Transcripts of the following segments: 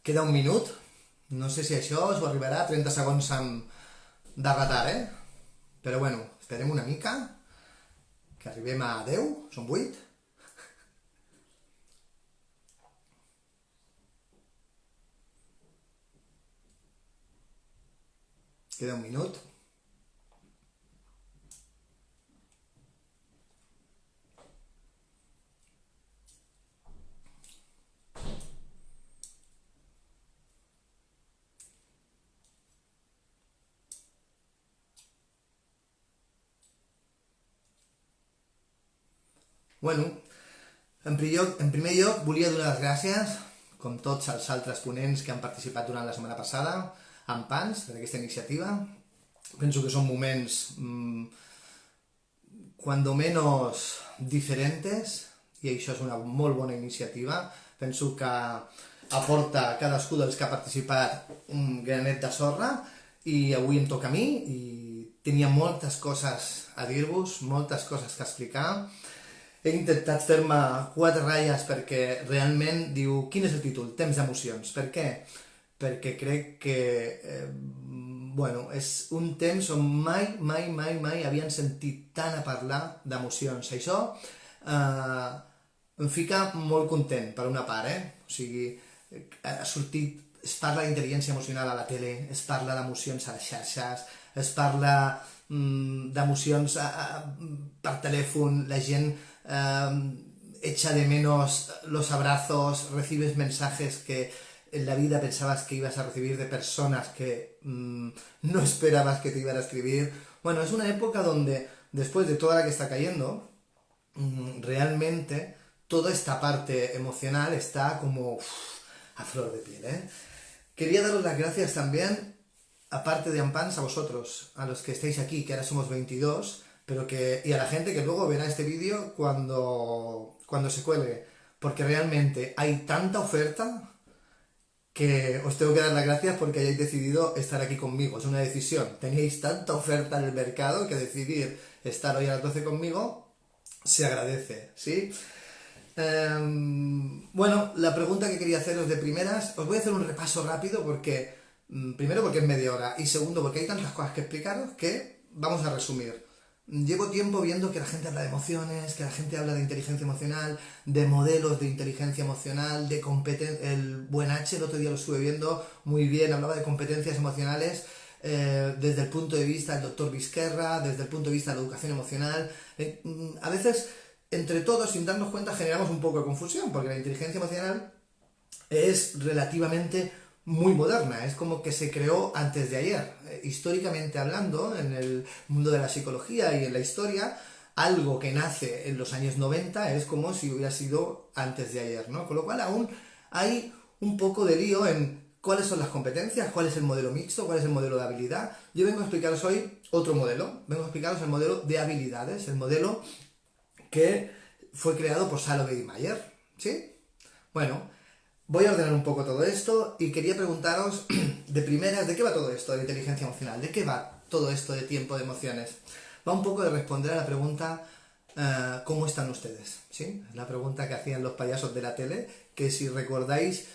Queda un minut. No sé si això us ho arribarà, 30 segons de retard, Però bueno, esperem una mica, que arribem a 10, són 8. Queda un minut. Bueno, en primer lloc volia donar les gràcies, com tots els altres ponents que han participat durant la setmana passada, amb PANS, per aquesta iniciativa. Penso que són moments cuando menos diferentes, i això és una molt bona iniciativa. Penso que aporta a cadascú dels que ha participat un granet de sorra, i avui em toca a mi, i tenia moltes coses a dir-vos, moltes coses que explicar. He intentat fer-me 4 ratlles perquè realment diu... Quin és el títol? Temps d'emocions. Per què? Perquè crec que és un temps on mai havien sentit tant a parlar d'emocions. Això em fica molt content, per una part, O sigui, ha sortit... Es parla d'intel·ligència emocional a la tele, es parla d'emocions a les xarxes, es parla d'emocions per telèfon, la gent echa de menos los abrazos, recibes mensajes que en la vida pensabas que ibas a recibir de personas que no esperabas que te iban a escribir. Bueno, es una época donde, después de toda la que está cayendo, realmente toda esta parte emocional está como a flor de piel, Quería daros las gracias también, aparte de Ampans, a vosotros, a los que estáis aquí, que ahora somos 22, y a la gente que luego verá este vídeo cuando se cuelgue, porque realmente hay tanta oferta que os tengo que dar las gracias porque hayáis decidido estar aquí conmigo. Es una decisión. Teníais tanta oferta en el mercado que decidir estar hoy a las 12 conmigo se agradece, ¿sí? Bueno, la pregunta que quería haceros de primeras, os voy a hacer un repaso rápido porque, primero porque es media hora y segundo porque hay tantas cosas que explicaros que vamos a resumir. Llevo tiempo viendo que la gente habla de emociones, que la gente habla de inteligencia emocional, de modelos de inteligencia emocional, de competencia. El buen H, el otro día lo estuve viendo muy bien, hablaba de competencias emocionales desde el punto de vista del doctor Vizquerra, desde el punto de vista de la educación emocional. A veces, entre todos, sin darnos cuenta, generamos un poco de confusión, porque la inteligencia emocional es relativamente muy moderna, es como que se creó antes de ayer. Históricamente hablando, en el mundo de la psicología y en la historia, algo que nace en los años 90 es como si hubiera sido antes de ayer, ¿no? Con lo cual aún hay un poco de lío en cuáles son las competencias, cuál es el modelo mixto, cuál es el modelo de habilidad. Yo vengo a explicaros hoy otro modelo, vengo a explicaros el modelo de habilidades, el modelo que fue creado por Salovey y Mayer, ¿sí? Bueno, voy a ordenar un poco todo esto y quería preguntaros de primeras, ¿de qué va todo esto de inteligencia emocional? ¿De qué va todo esto de tiempo de emociones? Va un poco de responder a la pregunta ¿cómo están ustedes? ¿Sí? Es la pregunta que hacían los payasos de la tele, que si recordáis,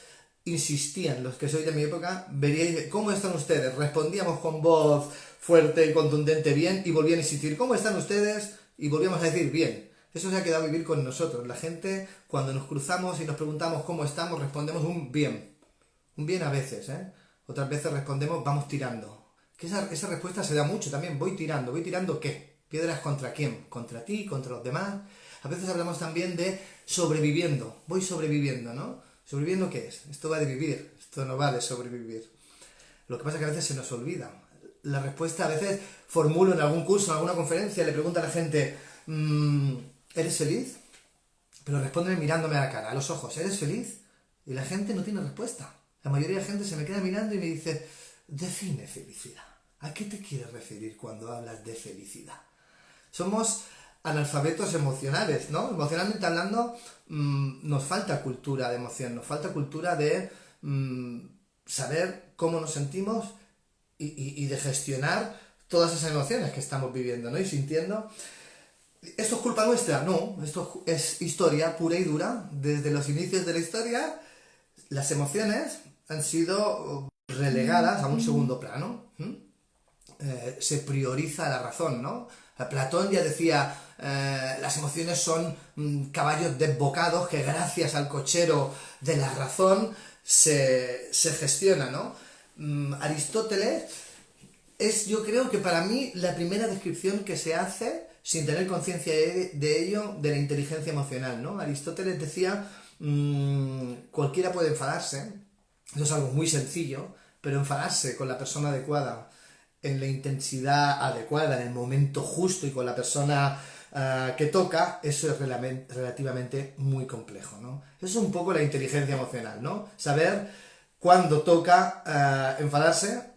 insistían, los que sois de mi época, veríais ¿cómo están ustedes? Respondíamos con voz fuerte y contundente bien y volvían a insistir ¿cómo están ustedes? Y volvíamos a decir bien. Eso se ha quedado a vivir con nosotros. La gente, cuando nos cruzamos y nos preguntamos cómo estamos, respondemos un bien. Un bien a veces, Otras veces respondemos vamos tirando. Que esa respuesta se da mucho también. Voy tirando. ¿Voy tirando qué? ¿Piedras contra quién? ¿Contra ti? ¿Contra los demás? A veces hablamos también de sobreviviendo. Voy sobreviviendo, ¿no? ¿Sobreviviendo qué es? Esto va de vivir. Esto no va de sobrevivir. Lo que pasa es que a veces se nos olvida. La respuesta a veces formulo en algún curso, en alguna conferencia, le pregunto a la gente ¿eres feliz? Pero respóndeme mirándome a la cara, a los ojos, ¿eres feliz? Y la gente no tiene respuesta. La mayoría de la gente se me queda mirando y me dice, define felicidad. ¿A qué te quieres referir cuando hablas de felicidad? Somos analfabetos emocionales, ¿no? Emocionalmente hablando, nos falta cultura de emoción, nos falta cultura de saber cómo nos sentimos y de gestionar todas esas emociones que estamos viviendo, ¿no? Y sintiendo. ¿Esto es culpa nuestra? No, esto es historia pura y dura. Desde los inicios de la historia, las emociones han sido relegadas a un segundo plano. Se prioriza la razón, ¿no? Platón ya decía, las emociones son caballos desbocados que gracias al cochero de la razón se gestiona, ¿no? Aristóteles es, yo creo que para mí, la primera descripción que se hace, sin tener conciencia de ello, de la inteligencia emocional, ¿no? Aristóteles decía, cualquiera puede enfadarse, eso es algo muy sencillo, pero enfadarse con la persona adecuada, en la intensidad adecuada, en el momento justo y con la persona que toca, eso es relativamente muy complejo, ¿no? Eso es un poco la inteligencia emocional, ¿no? Saber cuándo toca enfadarse,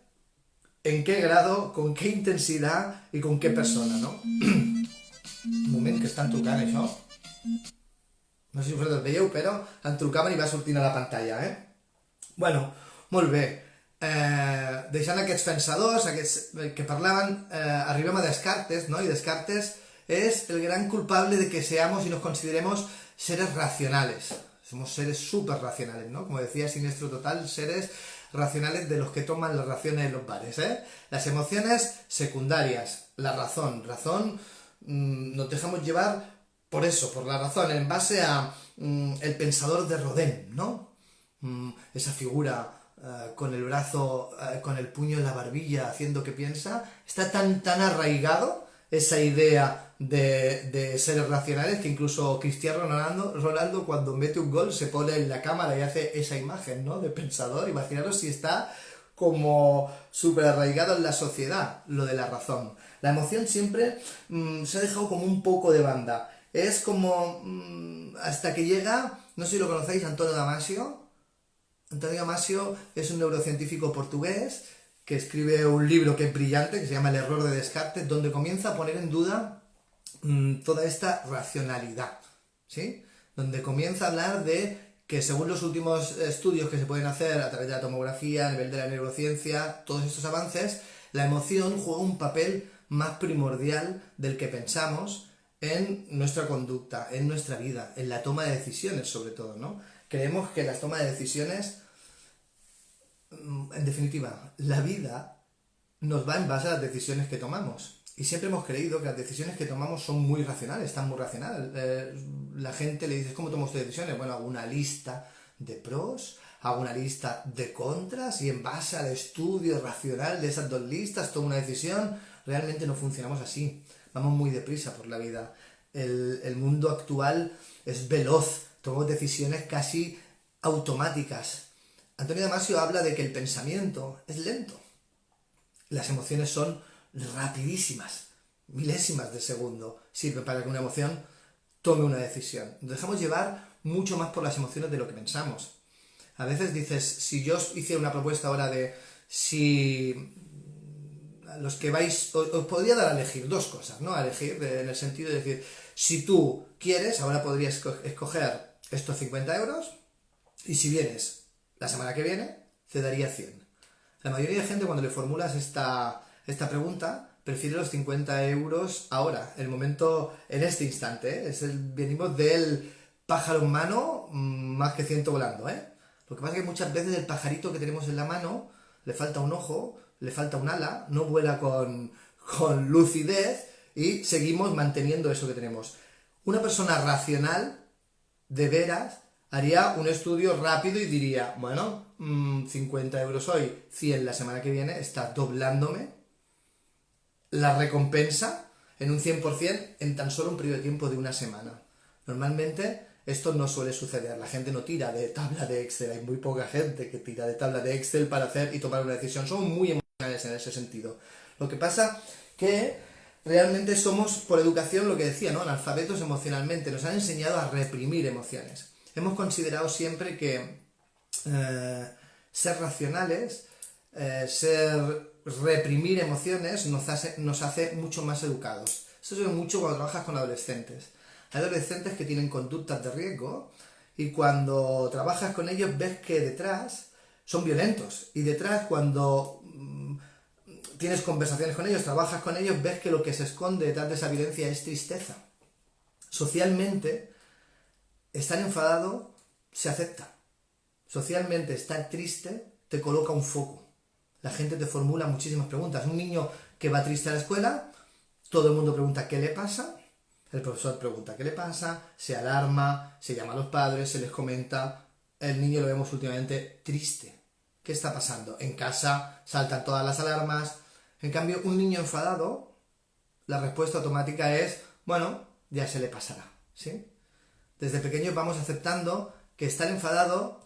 en qué grado, con qué intensidad y con qué persona, no? Un moment, que estan trucant, això. No sé si vosaltres veieu, però en trucaven i va sortint a la pantalla, Bueno, molt bé. Deixant aquests pensadors, aquests que parlaven, arribem a Descartes, ¿no? Y Descartes es el gran culpable de que seamos y nos consideremos seres racionales. Somos seres súper racionales, ¿no? Como decía Siniestro Total, seres racionales de los que toman las raciones en los bares, Las emociones secundarias, la razón. Nos dejamos llevar por eso, por la razón, en base a el pensador de Rodin, ¿no? Esa figura con el brazo, con el puño en la barbilla, haciendo que piensa, está tan arraigado esa idea de seres racionales que incluso Cristiano Ronaldo cuando mete un gol se pone en la cámara y hace esa imagen, ¿no? De pensador. Imaginaros si está como súper arraigado en la sociedad, lo de la razón. La emoción siempre se ha dejado como un poco de banda. Es como hasta que llega, no sé si lo conocéis, Antonio Damasio. Antonio Damasio es un neurocientífico portugués que escribe un libro que es brillante, que se llama El error de Descartes, donde comienza a poner en duda toda esta racionalidad, ¿sí? Donde comienza a hablar de que según los últimos estudios que se pueden hacer a través de la tomografía, a nivel de la neurociencia, todos estos avances, la emoción juega un papel más primordial del que pensamos en nuestra conducta, en nuestra vida, en la toma de decisiones sobre todo, ¿no? Creemos que las tomas de decisiones, en definitiva, la vida nos va en base a las decisiones que tomamos. Y siempre hemos creído que las decisiones que tomamos son muy racionales, están muy racionales. La gente le dice, ¿cómo tomo tus decisiones? Bueno, hago una lista de pros, hago una lista de contras y en base al estudio racional de esas dos listas tomo una decisión. Realmente no funcionamos así. Vamos muy deprisa por la vida. El mundo actual es veloz, tomamos decisiones casi automáticas. Antonio Damasio habla de que el pensamiento es lento. Las emociones son rapidísimas, milésimas de segundo. Sirve para que una emoción tome una decisión. Nos dejamos llevar mucho más por las emociones de lo que pensamos. A veces dices, si yo os hice una propuesta ahora de si a los que vais, os podría dar a elegir dos cosas, ¿no? A elegir en el sentido de decir, si tú quieres, ahora podrías escoger estos 50 euros y si vienes la semana que viene, te daría 100. La mayoría de gente cuando le formulas esta pregunta prefiere los 50 euros ahora, el momento, en este instante, venimos del pájaro en mano más que ciento volando, Lo que pasa es que muchas veces el pajarito que tenemos en la mano le falta un ojo, le falta un ala, no vuela con lucidez y seguimos manteniendo eso que tenemos. Una persona racional, de veras, haría un estudio rápido y diría, bueno, 50 euros hoy, 100 la semana que viene, está doblándome la recompensa en un 100% en tan solo un periodo de tiempo de una semana. Normalmente esto no suele suceder, la gente no tira de tabla de Excel, hay muy poca gente que tira de tabla de Excel para hacer y tomar una decisión, somos muy emocionales en ese sentido. Lo que pasa que realmente somos, por educación, lo que decía, ¿no? Analfabetos emocionalmente, nos han enseñado a reprimir emociones. Hemos considerado siempre que ser racionales, reprimir emociones nos hace mucho más educados. Eso se ve mucho cuando trabajas con adolescentes. Hay adolescentes que tienen conductas de riesgo y cuando trabajas con ellos ves que detrás son violentos. Y detrás cuando tienes conversaciones con ellos, trabajas con ellos, ves que lo que se esconde detrás de esa violencia es tristeza. Socialmente, estar enfadado se acepta. Socialmente, estar triste te coloca un foco. La gente te formula muchísimas preguntas. Un niño que va triste a la escuela, todo el mundo pregunta qué le pasa, el profesor pregunta qué le pasa, se alarma, se llama a los padres, se les comenta. El niño lo vemos últimamente triste. ¿Qué está pasando? En casa saltan todas las alarmas. En cambio, un niño enfadado, la respuesta automática es, bueno, ya se le pasará, ¿sí? Desde pequeños vamos aceptando que estar enfadado,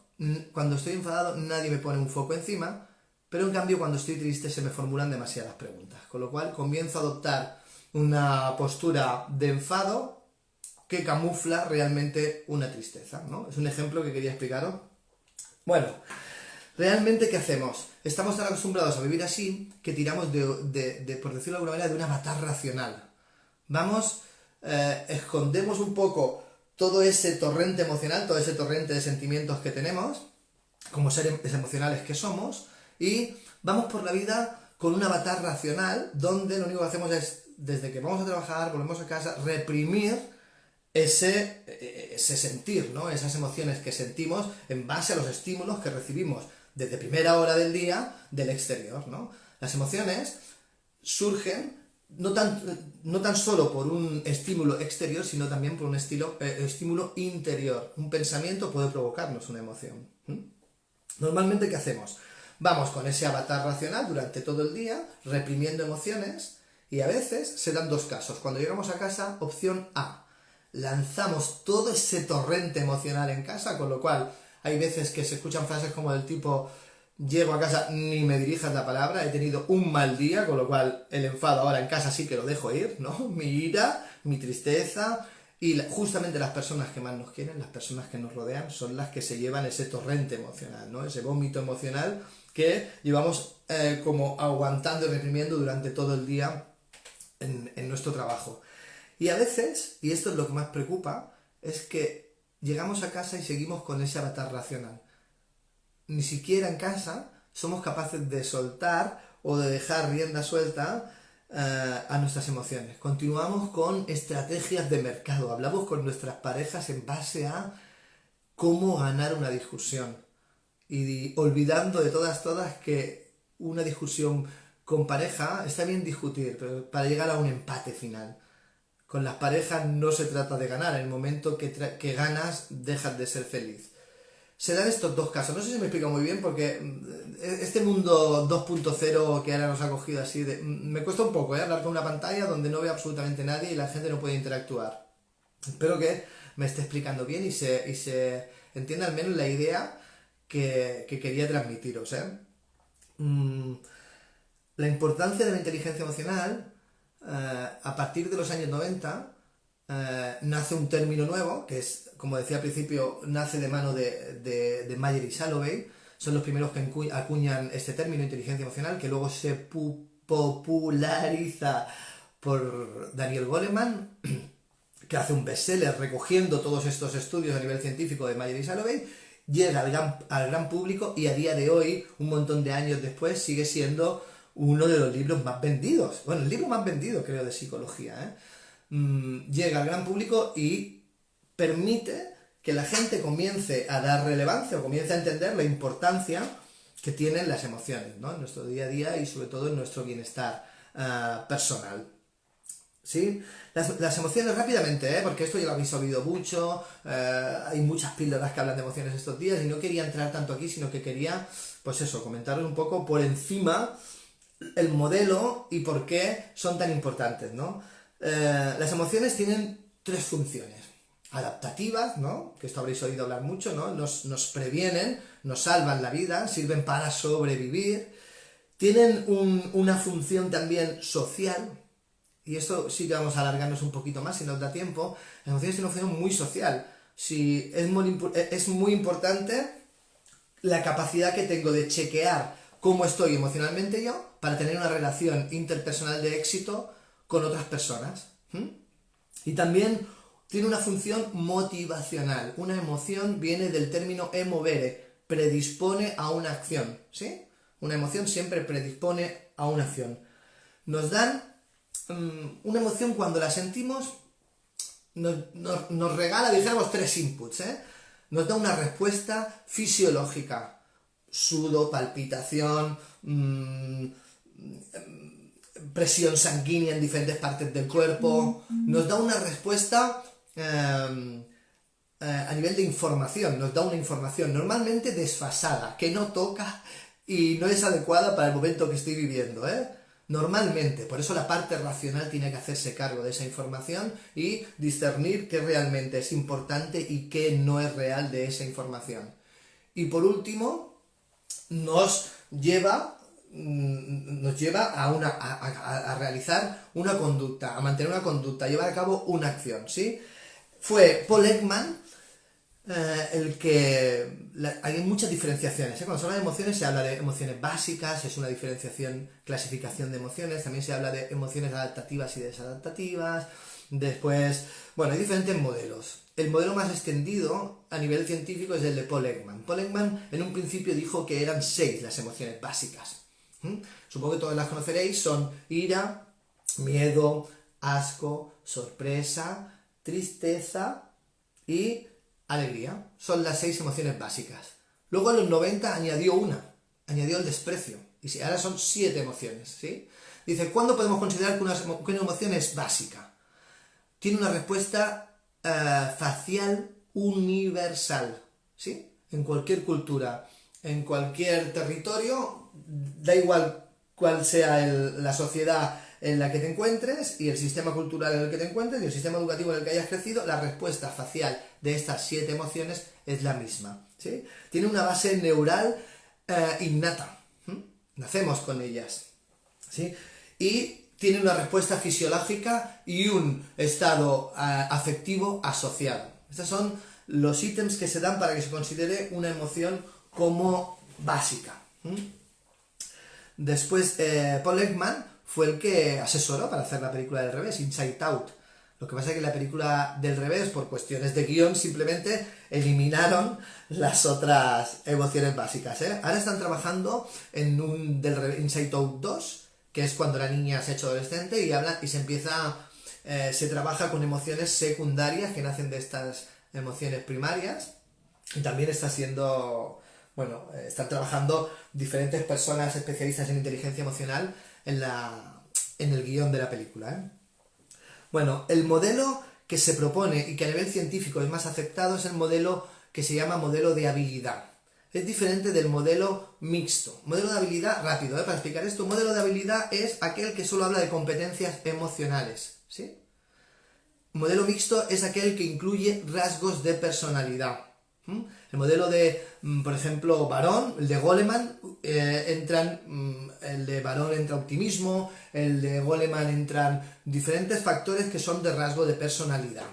cuando estoy enfadado nadie me pone un foco encima, pero en cambio cuando estoy triste se me formulan demasiadas preguntas, con lo cual comienzo a adoptar una postura de enfado que camufla realmente una tristeza, ¿no? Es un ejemplo que quería explicaros. Bueno, ¿realmente qué hacemos? Estamos tan acostumbrados a vivir así que tiramos por decirlo de alguna manera, de un avatar racional. Vamos, escondemos un poco todo ese torrente emocional, todo ese torrente de sentimientos que tenemos, como seres emocionales que somos, y vamos por la vida con un avatar racional donde lo único que hacemos es, desde que vamos a trabajar, volvemos a casa, reprimir ese sentir, ¿no? Esas emociones que sentimos en base a los estímulos que recibimos desde primera hora del día del exterior, ¿no? Las emociones surgen no tan solo por un estímulo exterior, sino también por un estímulo interior. Un pensamiento puede provocarnos una emoción. Normalmente, ¿qué hacemos? Vamos con ese avatar racional durante todo el día, reprimiendo emociones, y a veces se dan dos casos. Cuando llegamos a casa, opción A, lanzamos todo ese torrente emocional en casa, con lo cual hay veces que se escuchan frases como del tipo: llego a casa, ni me dirijas la palabra, he tenido un mal día, con lo cual el enfado ahora en casa sí que lo dejo ir, ¿no? Mi ira, mi tristeza, y justamente las personas que más nos quieren, las personas que nos rodean, son las que se llevan ese torrente emocional, ¿no? Ese vómito emocional que llevamos como aguantando y reprimiendo durante todo el día en nuestro trabajo. Y a veces, y esto es lo que más preocupa, es que llegamos a casa y seguimos con ese avatar racional. Ni siquiera en casa somos capaces de soltar o de dejar rienda suelta a nuestras emociones. Continuamos con estrategias de mercado. Hablamos con nuestras parejas en base a cómo ganar una discusión. Y olvidando de todas que una discusión con pareja está bien discutir, pero para llegar a un empate final. Con las parejas no se trata de ganar. En el momento que ganas, dejas de ser feliz. Se dan estos dos casos. No sé si me explico muy bien porque este mundo 2.0 que ahora nos ha cogido así, me cuesta un poco hablar con una pantalla donde no veo absolutamente nadie y la gente no puede interactuar. Espero que me esté explicando bien y se entienda al menos la idea que quería transmitiros. La importancia de la inteligencia emocional, a partir de los años 90, nace un término nuevo, que es, como decía al principio, nace de mano de Mayer y Salovey. Son los primeros que acuñan este término, inteligencia emocional, que luego se populariza por Daniel Goleman, que hace un bestseller recogiendo todos estos estudios a nivel científico de Mayer y Salovey. Llega al gran público y a día de hoy, un montón de años después, sigue siendo uno de los libros más vendidos. Bueno, el libro más vendido, creo, de psicología, llega al gran público y permite que la gente comience a dar relevancia o comience a entender la importancia que tienen las emociones, ¿no? En nuestro día a día y sobre todo en nuestro bienestar personal. ¿Sí? Las emociones rápidamente, porque esto ya lo habéis oído mucho, hay muchas píldoras que hablan de emociones estos días y no quería entrar tanto aquí, sino que quería, pues eso, comentaros un poco por encima el modelo y por qué son tan importantes, ¿no? Las emociones tienen tres funciones. Adaptativas, ¿no? Que esto habréis oído hablar mucho, ¿no? Nos previenen, nos salvan la vida, sirven para sobrevivir. Tienen una función también social, y esto sí que vamos a alargarnos un poquito más si nos da tiempo. Las emociones tienen una función muy social. Es muy importante la capacidad que tengo de chequear cómo estoy emocionalmente yo para tener una relación interpersonal de éxito con otras personas. Y también tiene una función motivacional. Una emoción viene del término emovere, predispone a una acción, ¿sí? Una emoción siempre predispone a una acción. Nos dan una emoción cuando la sentimos, nos regala, dijéramos, tres inputs, nos da una respuesta fisiológica. Sudo, palpitación, presión sanguínea en diferentes partes del cuerpo. Nos da una respuesta a nivel de información, nos da una información normalmente desfasada, que no toca y no es adecuada para el momento que estoy viviendo, Normalmente, por eso la parte racional tiene que hacerse cargo de esa información y discernir qué realmente es importante y qué no es real de esa información. Y por último, nos lleva a realizar una conducta, a mantener una conducta, a llevar a cabo una acción, ¿sí? Fue Paul Ekman hay muchas diferenciaciones, Cuando se habla de emociones se habla de emociones básicas, es una clasificación de emociones, también se habla de emociones adaptativas y desadaptativas, después, hay diferentes modelos. El modelo más extendido a nivel científico es el de Paul Ekman. Paul Ekman en un principio dijo que eran 6 las emociones básicas. Supongo que todas las conoceréis, son ira, miedo, asco, sorpresa, tristeza y alegría. Son las 6 emociones básicas. Luego en los 90 añadió el desprecio. Y ahora son 7 emociones, ¿sí? Dice, ¿cuándo podemos considerar que una emoción es básica? Tiene una respuesta facial universal, ¿sí? En cualquier cultura, en cualquier territorio, da igual cuál sea la sociedad en la que te encuentres y el sistema cultural en el que te encuentres y el sistema educativo en el que hayas crecido, la respuesta facial de estas 7 emociones es la misma, ¿sí? Tiene una base neural innata, nacemos con ellas, ¿sí? Y tiene una respuesta fisiológica y un estado afectivo asociado. Estos son los ítems que se dan para que se considere una emoción como básica. Después, Paul Ekman fue el que asesoró para hacer la película del revés, Inside Out. Lo que pasa es que la película del revés, por cuestiones de guión, simplemente eliminaron las otras emociones básicas. Ahora están trabajando en un Inside Out 2, que es cuando la niña se ha hecho adolescente y se trabaja con emociones secundarias que nacen de estas emociones primarias. Y también están trabajando diferentes personas especialistas en inteligencia emocional en el guión de la película. El modelo que se propone y que a nivel científico es más aceptado es el modelo que se llama modelo de habilidad. Es diferente del modelo mixto. Modelo de habilidad, rápido, para explicar esto, modelo de habilidad es aquel que solo habla de competencias emocionales, ¿sí? Modelo mixto es aquel que incluye rasgos de personalidad. El modelo de, por ejemplo, Barón, el de Goleman, el de Barón entra optimismo, el de Goleman entran diferentes factores que son de rasgo de personalidad.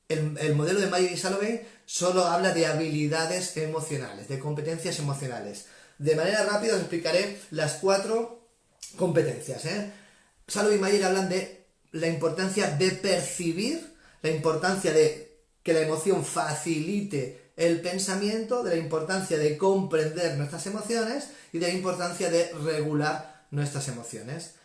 El modelo de Mayer y Salovey solo habla de habilidades emocionales, de competencias emocionales. De manera rápida os explicaré las 4 competencias. Salovey y Mayer hablan de la importancia de percibir, la importancia de que la emoción facilite el pensamiento, de la importancia de comprender nuestras emociones y de la importancia de regular nuestras emociones.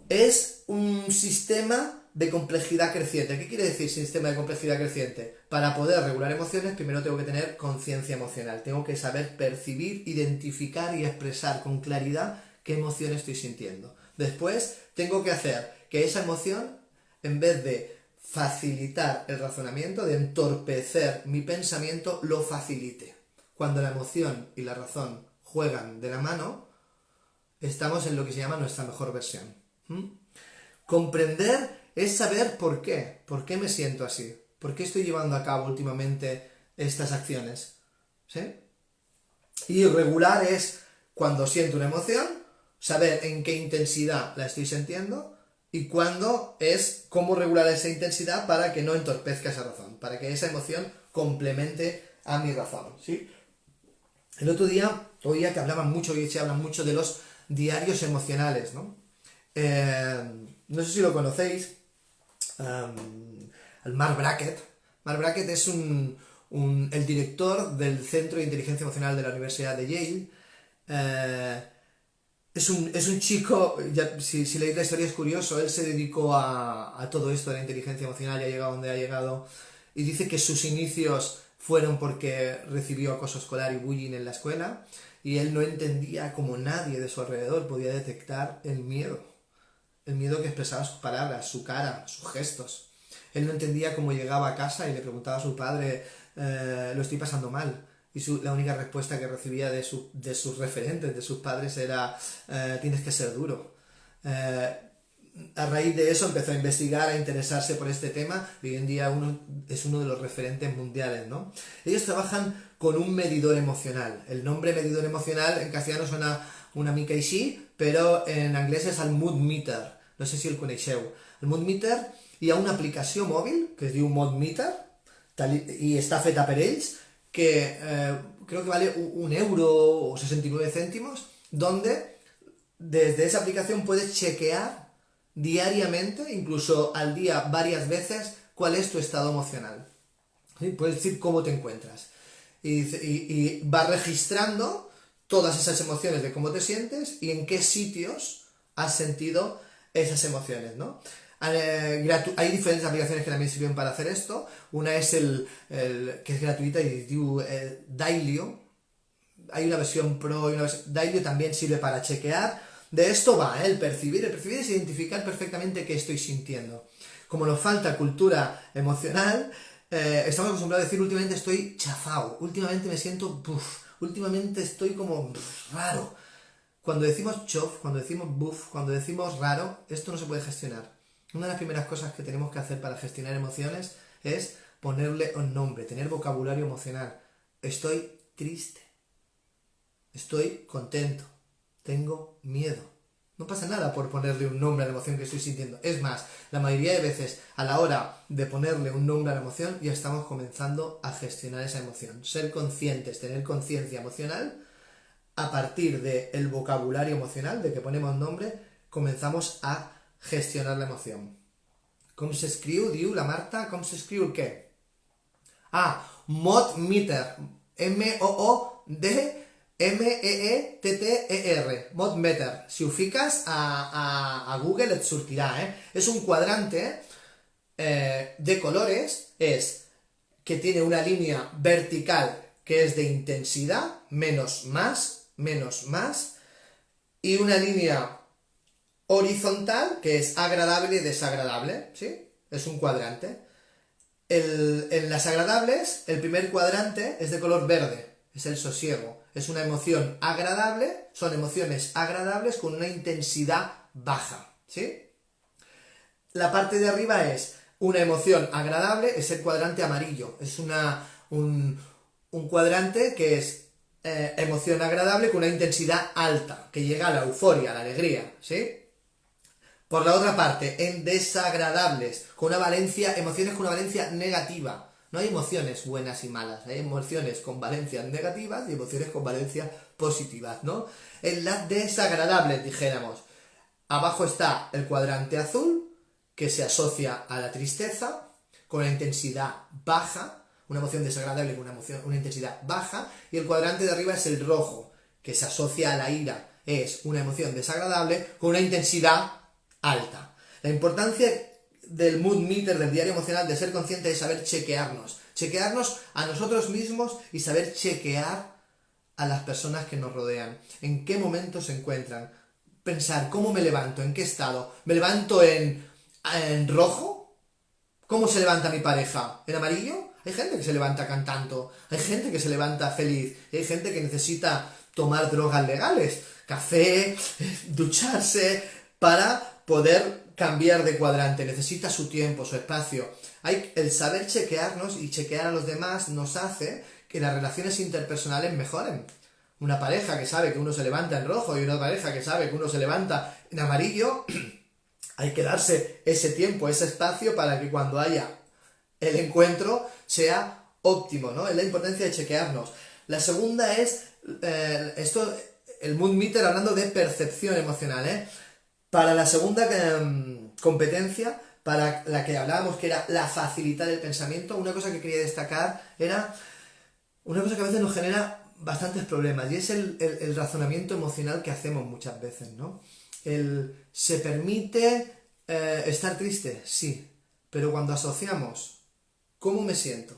Es un sistema de complejidad creciente. ¿Qué quiere decir sistema de complejidad creciente? Para poder regular emociones, primero tengo que tener conciencia emocional. Tengo que saber percibir, identificar y expresar con claridad qué emoción estoy sintiendo. Después, tengo que hacer que esa emoción, en vez de facilitar el razonamiento, de entorpecer mi pensamiento, lo facilite. Cuando la emoción y la razón juegan de la mano, estamos en lo que se llama nuestra mejor versión. Comprender es saber por qué me siento así, por qué estoy llevando a cabo últimamente estas acciones, ¿sí? Y regular es, cuando siento una emoción, saber en qué intensidad la estoy sintiendo y cuándo es cómo regular esa intensidad para que no entorpezca esa razón, para que esa emoción complemente a mi razón, ¿sí? El otro día oía que hoy se habla mucho de los diarios emocionales, ¿no? No sé si lo conocéis, el Mark Brackett. Mark Brackett es el director del Centro de Inteligencia Emocional de la Universidad de Yale. Es un chico, si leéis la historia es curioso, él se dedicó a todo esto de la inteligencia emocional y ha llegado donde ha llegado, y dice que sus inicios fueron porque recibió acoso escolar y bullying en la escuela, y él no entendía cómo nadie de su alrededor podía detectar el miedo que expresaba sus palabras, su cara, sus gestos. Él no entendía cómo llegaba a casa y le preguntaba a su padre, lo estoy pasando mal. Y la única respuesta que recibía de sus referentes, de sus padres, era, tienes que ser duro. Eh, a raíz de eso empezó a investigar, a interesarse por este tema, y hoy en día es uno de los referentes mundiales, ¿no? Ellos trabajan con un medidor emocional. El nombre medidor emocional en castellano suena una mica així, pero en inglés es el Mood Meter. No sé si el coneixeu. El Mood Meter hi ha una aplicació mòbil que es diu Mood Meter i està feta per ells, que creo que vale un euro o 69 céntimos, donde desde esa aplicación puedes chequear diariamente, incluso al día varias veces, cuál es tu estado emocional. ¿Sí? Puedes decir cómo te encuentras. Y va registrando todas esas emociones de cómo te sientes y en qué sitios has sentido esas emociones, ¿no? Hay diferentes aplicaciones que también sirven para hacer esto. Una es que es gratuita y diu Dailyo. Hay una versión pro y una versión... Dailyo también sirve para chequear. De esto va, el percibir. El percibir es identificar perfectamente qué estoy sintiendo. Como nos falta cultura emocional, estamos acostumbrados a decir últimamente estoy chafao, últimamente me siento últimamente estoy como raro. Cuando decimos chof, cuando decimos buff, cuando decimos raro, esto no se puede gestionar. Una de las primeras cosas que tenemos que hacer para gestionar emociones es ponerle un nombre, tener vocabulario emocional. Estoy triste, estoy contento, tengo miedo. No pasa nada por ponerle un nombre a la emoción que estoy sintiendo. Es más, la mayoría de veces a la hora de ponerle un nombre a la emoción ya estamos comenzando a gestionar esa emoción. Ser conscientes, tener conciencia emocional, a partir del vocabulario emocional, de que ponemos nombre, comenzamos a gestionar la emoción. Com s'escriu, diu la Marta? Com s'escriu el què? Mood Meter. M-O-O-D-M-E-E-T-T-E-R. Mood Meter. Si ho fiques a Google et sortirà, Es un cuadrante de colores, que tiene una línea vertical que es de intensidad, menos más, y una línea horizontal que es agradable y desagradable, ¿sí? Es un cuadrante. En las agradables, el primer cuadrante es de color verde, es el sosiego. Es una emoción agradable, son emociones agradables con una intensidad baja, ¿sí? La parte de arriba es una emoción agradable, es el cuadrante amarillo. Es un cuadrante que es emoción agradable con una intensidad alta, que llega a la euforia, a la alegría, ¿sí? Por la otra parte, en desagradables, emociones con una valencia negativa. No hay emociones buenas y malas, hay emociones con valencias negativas y emociones con valencias positivas, ¿no? En las desagradables, dijéramos, abajo está el cuadrante azul, que se asocia a la tristeza, con una intensidad baja, una emoción desagradable con una intensidad baja, y el cuadrante de arriba es el rojo, que se asocia a la ira, es una emoción desagradable con una intensidad alta. La importancia del Mood Meter, del diario emocional, de ser consciente de saber chequearnos a nosotros mismos y saber chequear a las personas que nos rodean, en qué momento se encuentran, pensar cómo me levanto, en qué estado, me levanto en rojo, ¿cómo se levanta mi pareja? ¿En amarillo? Hay gente que se levanta cantando, hay gente que se levanta feliz, hay gente que necesita tomar drogas legales, café, ducharse, para poder cambiar de cuadrante, necesita su tiempo, su espacio. El saber chequearnos y chequear a los demás nos hace que las relaciones interpersonales mejoren. Una pareja que sabe que uno se levanta en rojo y una pareja que sabe que uno se levanta en amarillo, hay que darse ese tiempo, ese espacio para que cuando haya el encuentro sea óptimo, ¿no? Es la importancia de chequearnos. La segunda es, el Mood Meter hablando de percepción emocional, Para la segunda competencia, para la que hablábamos, que era la facilidad del pensamiento, una cosa que quería destacar era una cosa que a veces nos genera bastantes problemas, y es el razonamiento emocional que hacemos muchas veces, ¿no? ¿Se permite estar triste? Sí, pero cuando asociamos ¿cómo me siento?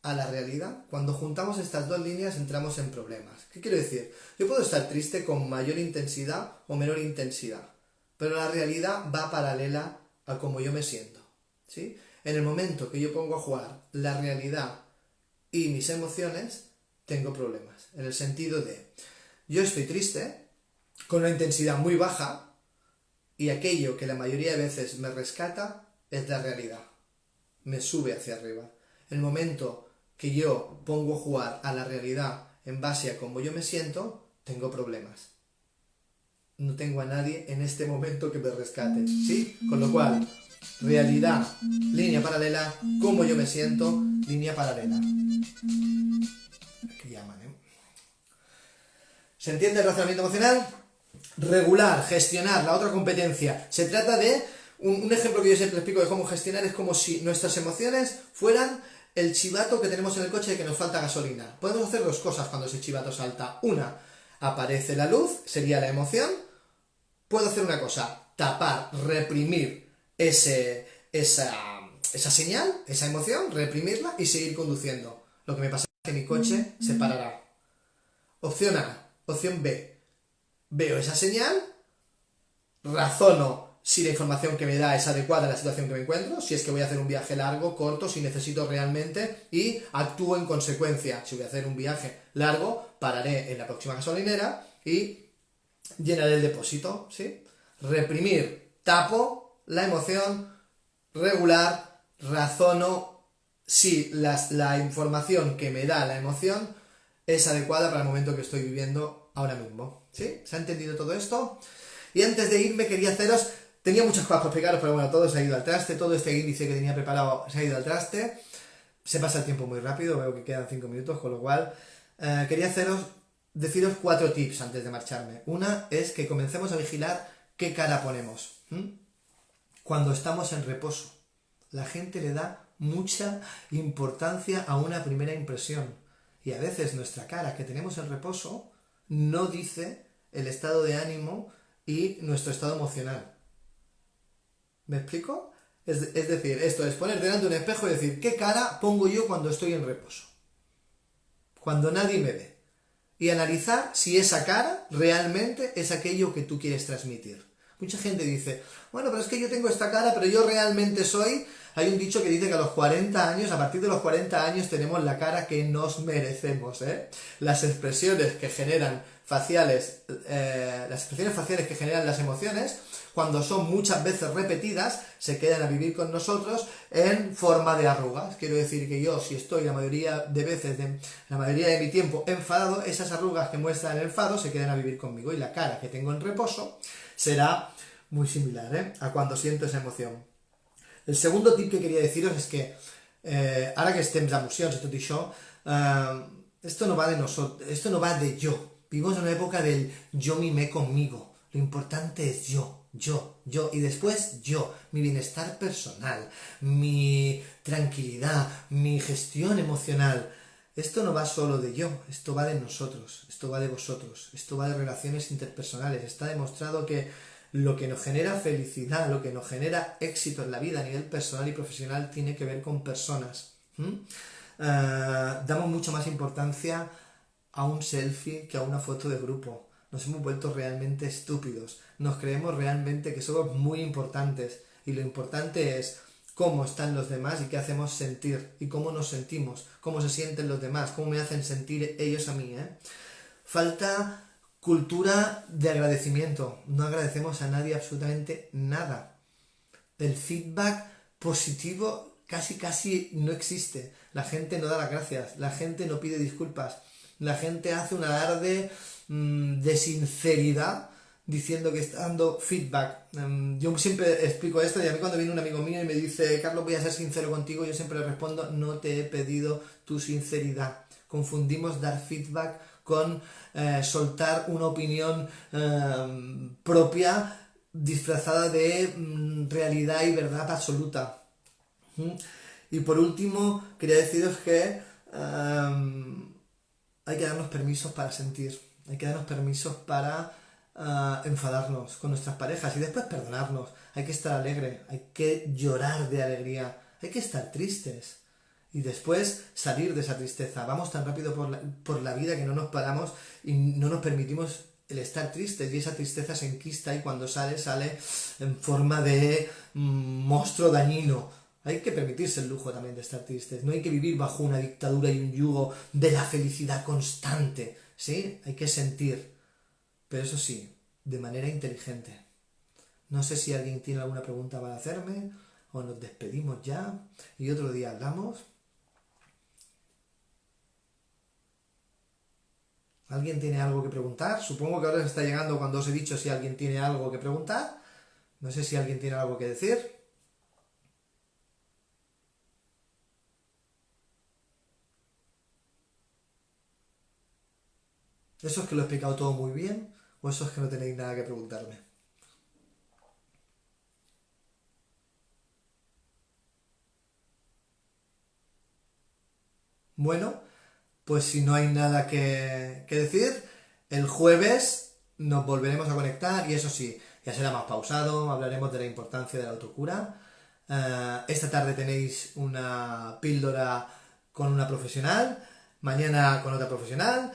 a la realidad, cuando juntamos estas dos líneas entramos en problemas. ¿Qué quiero decir? Yo puedo estar triste con mayor intensidad o menor intensidad, pero la realidad va paralela a cómo yo me siento, ¿sí? En el momento que yo pongo a jugar la realidad y mis emociones, tengo problemas. En el sentido de, yo estoy triste, con una intensidad muy baja, y aquello que la mayoría de veces me rescata es la realidad. Me sube hacia arriba. El momento que yo pongo a jugar a la realidad en base a cómo yo me siento, tengo problemas. No tengo a nadie en este momento que me rescate, ¿sí? Con lo cual, realidad, línea paralela, cómo yo me siento, línea paralela. ¿Qué llaman, ¿Se entiende el razonamiento emocional? Regular, gestionar, la otra competencia. Se trata de, un ejemplo que yo siempre explico de cómo gestionar es como si nuestras emociones fueran el chivato que tenemos en el coche de que nos falta gasolina. Podemos hacer dos cosas cuando ese chivato salta. Una, aparece la luz, sería la emoción. Puedo hacer una cosa, tapar, reprimir esa señal, esa emoción, reprimirla y seguir conduciendo. Lo que me pasa es que mi coche se parará. Opción A. Opción B. Veo esa señal, razono si la información que me da es adecuada a la situación que me encuentro, si es que voy a hacer un viaje largo, corto, si necesito realmente, y actúo en consecuencia. Si voy a hacer un viaje largo, pararé en la próxima gasolinera y llenaré el depósito, ¿sí? Reprimir, tapo la emoción, regular, razono si la información que me da la emoción es adecuada para el momento que estoy viviendo ahora mismo, ¿sí? ¿Se ha entendido todo esto? Y antes de irme quería haceros, tenía muchas cosas para explicaros, pero bueno, todo se ha ido al traste, todo este índice que tenía preparado se ha ido al traste, se pasa el tiempo muy rápido, veo que quedan 5 minutos, con lo cual quería deciros 4 tips antes de marcharme. Una es que comencemos a vigilar qué cara ponemos. Cuando estamos en reposo, la gente le da mucha importancia a una primera impresión. Y a veces nuestra cara que tenemos en reposo no dice el estado de ánimo y nuestro estado emocional. ¿Me explico? Es decir, esto es poner delante de un espejo y decir, ¿qué cara pongo yo cuando estoy en reposo? Cuando nadie me ve. Y analizar si esa cara realmente es aquello que tú quieres transmitir. Mucha gente dice, bueno, pero es que yo tengo esta cara, pero yo realmente soy... Hay un dicho que dice que a los 40 años, a partir de los 40 años, tenemos la cara que nos merecemos, ¿eh? Las expresiones que generan faciales, las expresiones faciales que generan las emociones, cuando son muchas veces repetidas, se quedan a vivir con nosotros en forma de arrugas. Quiero decir que yo, si estoy la mayoría de veces, la mayoría de mi tiempo enfadado, esas arrugas que muestran el enfado se quedan a vivir conmigo. Y la cara que tengo en reposo será muy similar, ¿eh? A cuando siento esa emoción. El segundo tip que quería deciros es que, ara que estem d'emocions i tot això, esto no va de nosotros, esto no va de yo. Vivimos en una época del yo mimé conmigo. Lo importante es yo, y después yo, mi bienestar personal, mi tranquilidad, mi gestión emocional. Esto no va solo de yo, esto va de nosotros, esto va de vosotros, esto va de relaciones interpersonales. Está demostrado que lo que nos genera felicidad, lo que nos genera éxito en la vida a nivel personal y profesional tiene que ver con personas. Damos mucho más importancia a un selfie que a una foto de grupo. Nos hemos vuelto realmente estúpidos. Nos creemos realmente que somos muy importantes. Y lo importante es cómo están los demás y qué hacemos sentir. Y cómo nos sentimos. Cómo se sienten los demás. Cómo me hacen sentir ellos a mí. Falta cultura de agradecimiento. No agradecemos a nadie absolutamente nada. El feedback positivo casi no existe. La gente no da las gracias. La gente no pide disculpas. La gente hace un alarde de sinceridad diciendo que está dando feedback. Yo siempre explico esto y a mí cuando viene un amigo mío y me dice, Carlos, voy a ser sincero contigo, yo siempre le respondo, no te he pedido tu sinceridad. Confundimos dar feedback con soltar una opinión propia disfrazada de realidad y verdad absoluta. Y por último, quería deciros que hay que darnos permisos para sentir, hay que darnos permisos para enfadarnos con nuestras parejas y después perdonarnos. Hay que estar alegre, hay que llorar de alegría, hay que estar tristes. y después salir de esa tristeza. Vamos tan rápido por la vida que no nos paramos y no nos permitimos el estar tristes, y esa tristeza se enquista y cuando sale en forma de monstruo dañino. Hay que permitirse el lujo también de estar tristes. No hay que vivir bajo una dictadura y un yugo de la felicidad constante. ¿Sí? Hay que sentir. Pero eso sí, de manera inteligente. No sé si alguien tiene alguna pregunta para hacerme o nos despedimos ya y otro día hablamos. ¿Alguien tiene algo que preguntar? Supongo que ahora se está llegando cuando os he dicho si alguien tiene algo que preguntar. No sé si alguien tiene algo que decir. ¿Eso es que lo he explicado todo muy bien? ¿O eso es que no tenéis nada que preguntarme? Bueno, pues si no hay nada que decir, el jueves nos volveremos a conectar y eso sí, ya será más pausado, hablaremos de la importancia de la autocura. Esta tarde tenéis una píldora con una profesional, mañana con otra profesional,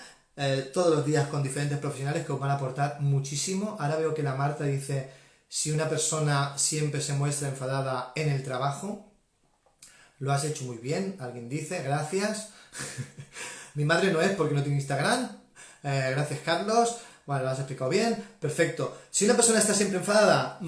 todos los días con diferentes profesionales que os van a aportar muchísimo. Ahora veo que la Marta dice, si una persona siempre se muestra enfadada en el trabajo, lo has hecho muy bien, alguien dice, gracias. Mi madre no es porque no tiene Instagram. Gracias, Carlos. Vale, lo has explicado bien. Perfecto. Si una persona está siempre enfadada,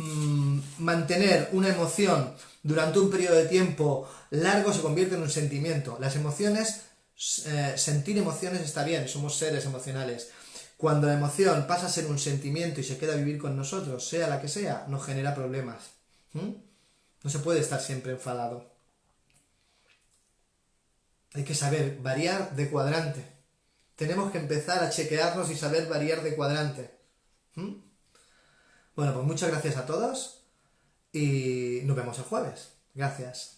mantener una emoción durante un periodo de tiempo largo se convierte en un sentimiento. Las emociones, sentir emociones está bien, somos seres emocionales. Cuando la emoción pasa a ser un sentimiento y se queda a vivir con nosotros, sea la que sea, nos genera problemas. No se puede estar siempre enfadado. Hay que saber variar de cuadrante. Tenemos que empezar a chequearnos y saber variar de cuadrante. Bueno, pues muchas gracias a todos y nos vemos el jueves. Gracias.